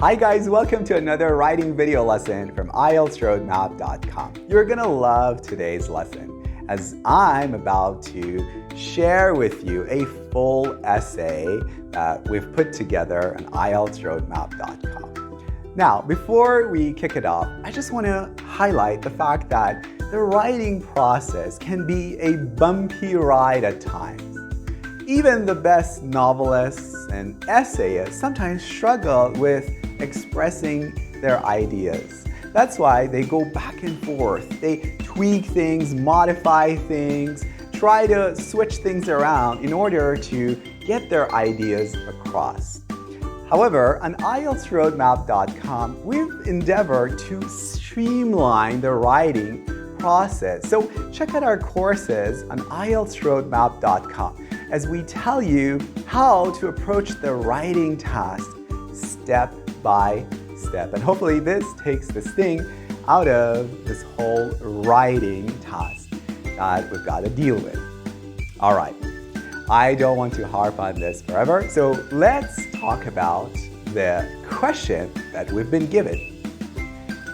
Hi guys, welcome to another writing video lesson from IELTSroadmap.com. You're gonna love today's lesson as I'm about to share with you a full essay that we've put together on IELTSroadmap.com. Now, before we kick it off, I just want to highlight the fact that the writing process can be a bumpy ride at times. Even the best novelists and essayists sometimes struggle with expressing their ideas. That's why they go back and forth. They tweak things, modify things, try to switch things around in order to get their ideas across. However, on IELTSroadmap.com, we've endeavored to streamline the writing process. So check out our courses on IELTSroadmap.com as we tell you how to approach the writing task step by step. And hopefully this takes the sting out of this whole writing task that we've got to deal with. All right, I don't want to harp on this forever, so let's talk about the question that we've been given.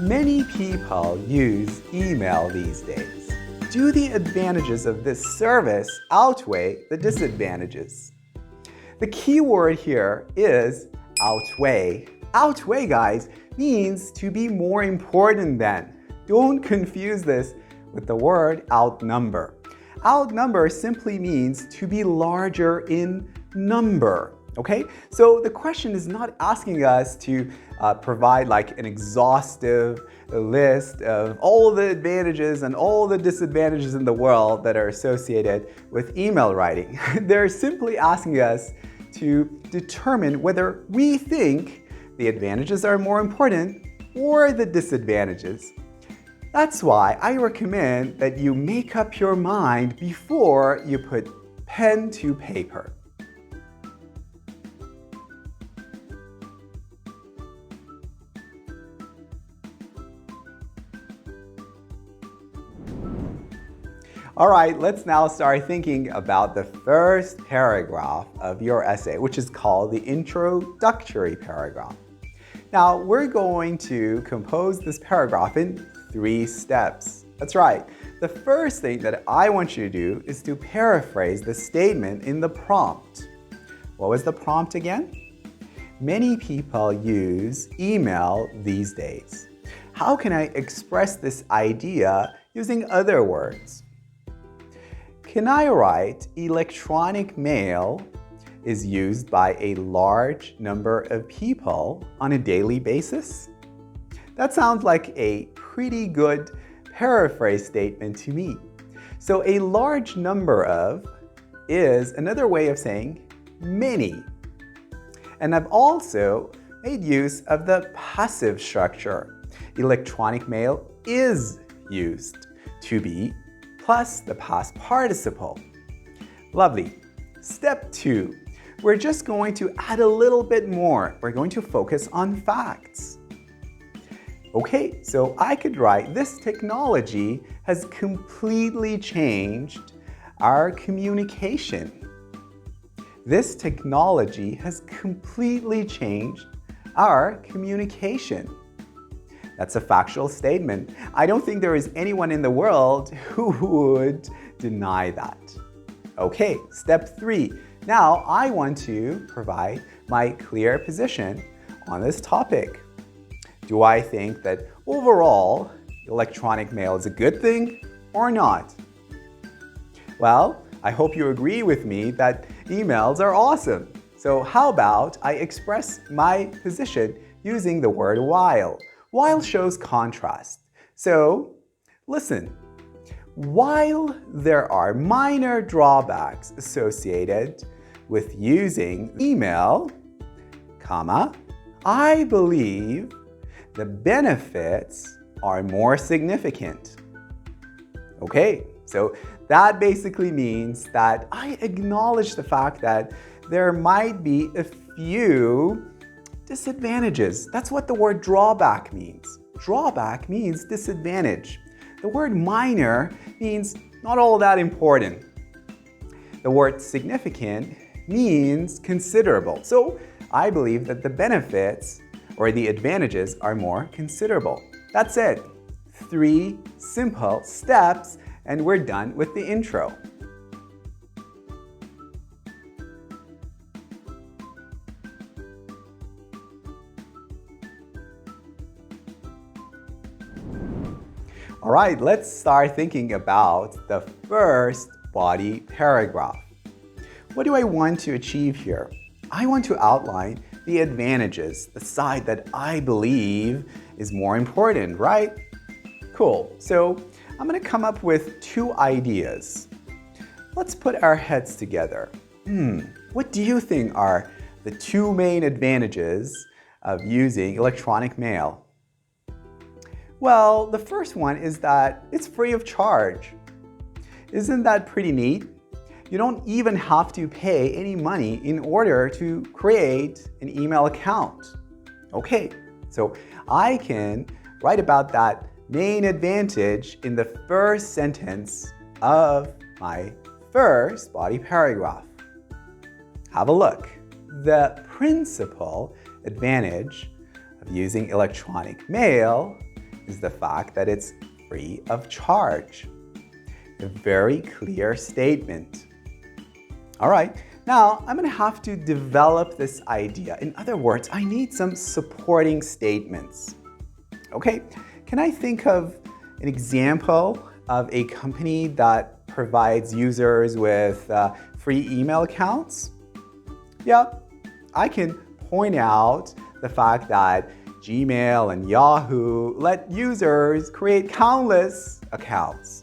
Many people use email these days. Do the advantages of this service outweigh the disadvantages? The key word here is outweigh. Outweigh, guys, means to be more important than. Don't confuse this with the word outnumber. Outnumber simply means to be larger in number. Okay, so the question is not asking us to provide like an exhaustive list of all the advantages and all the disadvantages in the world that are associated with email writing. They're simply asking us to determine whether we think the advantages are more important or the disadvantages. That's why I recommend that you make up your mind before you put pen to paper. All right, let's now start thinking about the first paragraph of your essay, which is called the introductory paragraph. Now, we're going to compose this paragraph in 3 steps. That's right. The first thing that I want you to do is to paraphrase the statement in the prompt. What was the prompt again? Many people use email these days. How can I express this idea using other words? Can I write electronic mail is used by a large number of people on a daily basis? That sounds like a pretty good paraphrase statement to me. So a large number of is another way of saying many. And I've also made use of the passive structure. Electronic mail is used to be plus the past participle. Lovely. Step 2. We're just going to add a little bit more. We're going to focus on facts. Okay, so I could write, this technology has completely changed our communication. This technology has completely changed our communication. That's a factual statement. I don't think there is anyone in the world who would deny that. Okay, step 3. Now I want to provide my clear position on this topic. Do I think that overall electronic mail is a good thing or not? Well, I hope you agree with me that emails are awesome. So how about I express my position using the word while? While shows contrast. So, listen. While there are minor drawbacks associated with using email, comma, I believe the benefits are more significant. Okay, so that basically means that I acknowledge the fact that there might be a few disadvantages. That's what the word drawback means. Drawback means disadvantage. The word minor means not all that important. The word significant means considerable. So I believe that the benefits or the advantages are more considerable. That's it. 3 simple steps and we're done with the intro. All right, let's start thinking about the first body paragraph. What do I want to achieve here? I want to outline the advantages, the side that I believe is more important, right? Cool. So I'm going to come up with 2 ideas. Let's put our heads together. What do you think are the 2 main advantages of using electronic mail? Well, the first one is that it's free of charge. Isn't that pretty neat? You don't even have to pay any money in order to create an email account. Okay, so I can write about that main advantage in the first sentence of my first body paragraph. Have a look. The principal advantage of using electronic mail is the fact that it's free of charge. A very clear statement. All right, now I'm going to have to develop this idea. In other words, I need some supporting statements. Okay, can I think of an example of a company that provides users with free email accounts? Yeah, I can point out the fact that Gmail and Yahoo let users create countless accounts.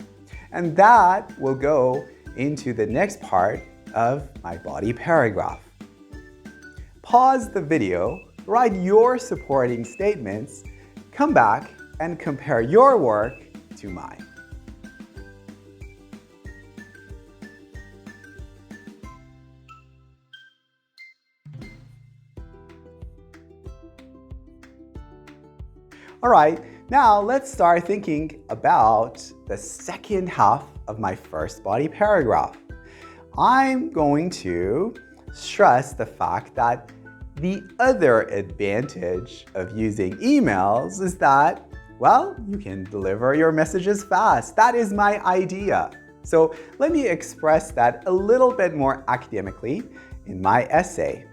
And that will go into the next part of my body paragraph. Pause the video, write your supporting statements, come back and compare your work to mine. All right, now let's start thinking about the second half of my first body paragraph. I'm going to stress the fact that the other advantage of using emails is that, well, you can deliver your messages fast. That is my idea. So let me express that a little bit more academically in my essay.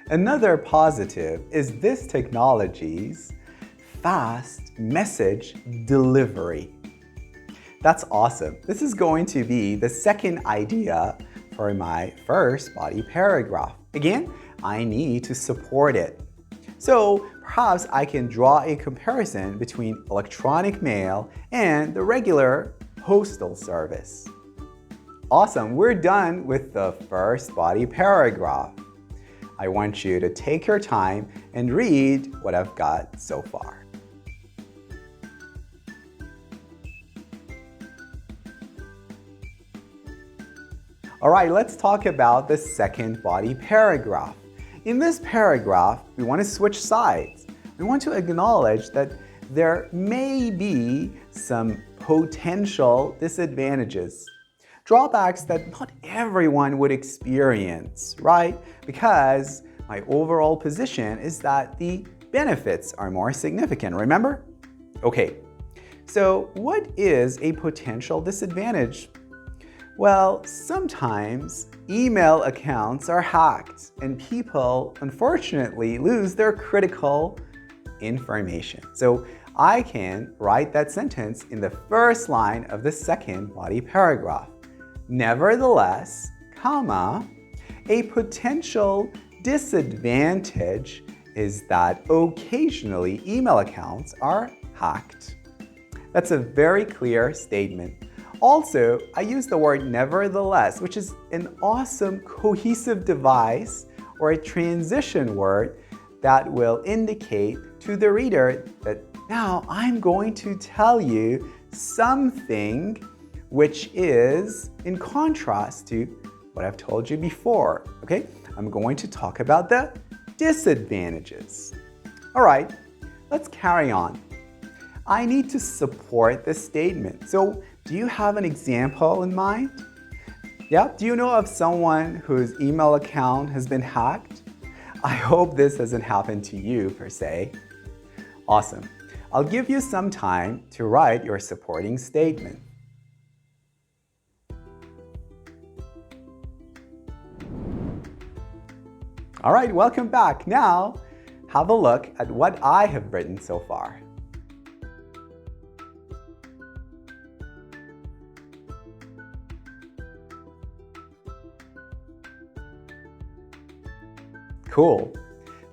Another positive is this technology's fast message delivery. That's awesome. This is going to be the second idea for my first body paragraph. Again, I need to support it. So perhaps I can draw a comparison between electronic mail and the regular postal service. Awesome, we're done with the first body paragraph. I want you to take your time and read what I've got so far. All right, let's talk about the second body paragraph. In this paragraph, we want to switch sides. We want to acknowledge that there may be some potential disadvantages, drawbacks that not everyone would experience, right? Because my overall position is that the benefits are more significant, remember? Okay, so what is a potential disadvantage? Well, sometimes email accounts are hacked and people unfortunately lose their critical information. So I can write that sentence in the first line of the second body paragraph. Nevertheless, comma, a potential disadvantage is that occasionally email accounts are hacked. That's a very clear statement. Also, I use the word nevertheless, which is an awesome cohesive device or a transition word that will indicate to the reader that now I'm going to tell you something which is in contrast to what I've told you before, okay? I'm going to talk about the disadvantages. All right, let's carry on. I need to support this statement. So do you have an example in mind? Yeah, do you know of someone whose email account has been hacked? I hope this hasn't happened to you per se. Awesome. I'll give you some time to write your supporting statement. All right, welcome back. Now, have a look at what I have written so far. Cool.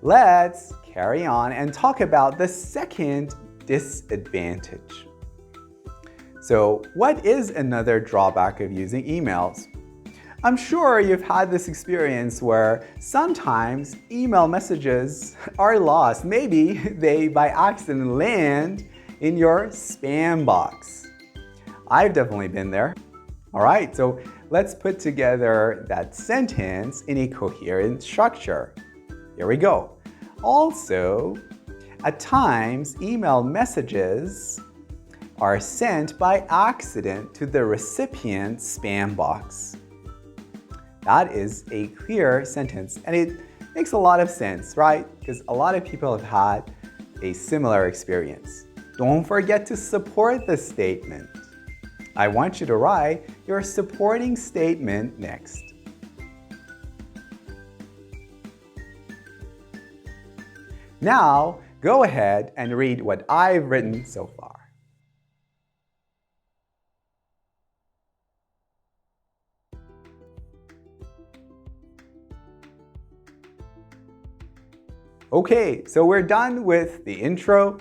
Let's carry on and talk about the second disadvantage. So, what is another drawback of using emails? I'm sure you've had this experience where sometimes email messages are lost. Maybe they by accident land in your spam box. I've definitely been there. All right, so let's put together that sentence in a coherent structure. Here we go. Also, at times, email messages are sent by accident to the recipient's spam box. That is a clear sentence, and it makes a lot of sense, right? Because a lot of people have had a similar experience. Don't forget to support the statement. I want you to write your supporting statement next. Now, go ahead and read what I've written so far. Okay, so we're done with the intro,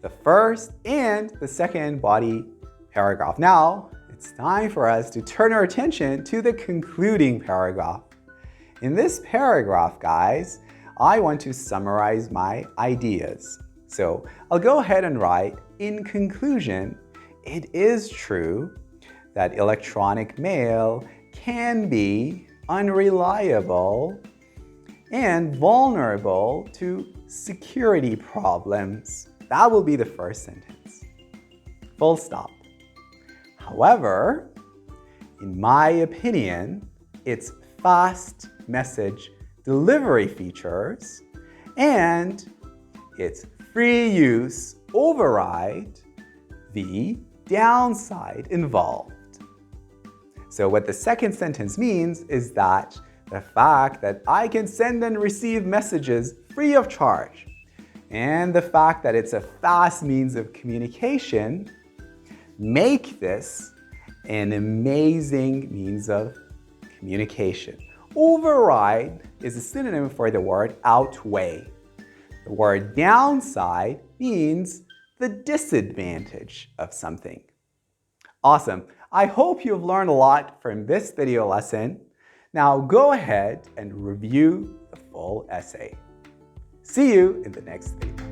the first and the second body paragraph. Now, it's time for us to turn our attention to the concluding paragraph. In this paragraph, guys, I want to summarize my ideas. So I'll go ahead and write, in conclusion, it is true that electronic mail can be unreliable and vulnerable to security problems. That will be the first sentence. Full stop. However, in my opinion, its fast message delivery features and its free use override the downside involved. So what the second sentence means is that the fact that I can send and receive messages free of charge and the fact that it's a fast means of communication make this an amazing means of communication. Override is a synonym for the word outweigh. The word downside means the disadvantage of something. Awesome. I hope you've learned a lot from this video lesson. Now go ahead and review the full essay. See you in the next video.